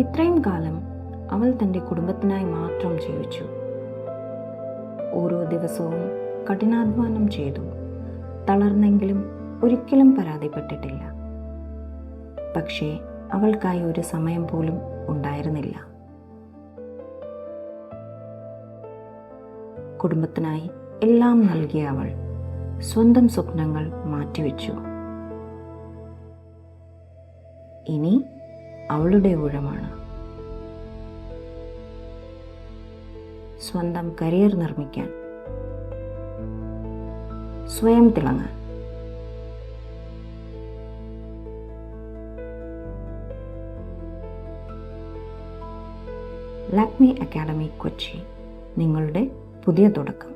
ഇത്രയും കാലം അവൾ തൻ്റെ കുടുംബത്തിനായി മാത്രം ജീവിച്ചു. ഓരോ ദിവസവും കഠിനാധ്വാനം ചെയ്തു. തളർന്നെങ്കിലും ഒരിക്കലും പരാതിപ്പെട്ടിട്ടില്ല. പക്ഷേ അവൾക്കായി ഒരു സമയം പോലും ഉണ്ടായിരുന്നില്ല. കുടുംബത്തിനായി എല്ലാം നൽകിയ അവൾ സ്വന്തം സ്വപ്നങ്ങൾ മാറ്റിവെച്ചു. ഇനി അവളുടെ ഊഴമാണ്. സ്വന്തം കരിയർ നിർമ്മിക്കാൻ, സ്വയം തിളങ്ങാൻ. ലാക്മി അക്കാഡമി കൊച്ചി, നിങ്ങളുടെ പുതിയ തുടക്കം.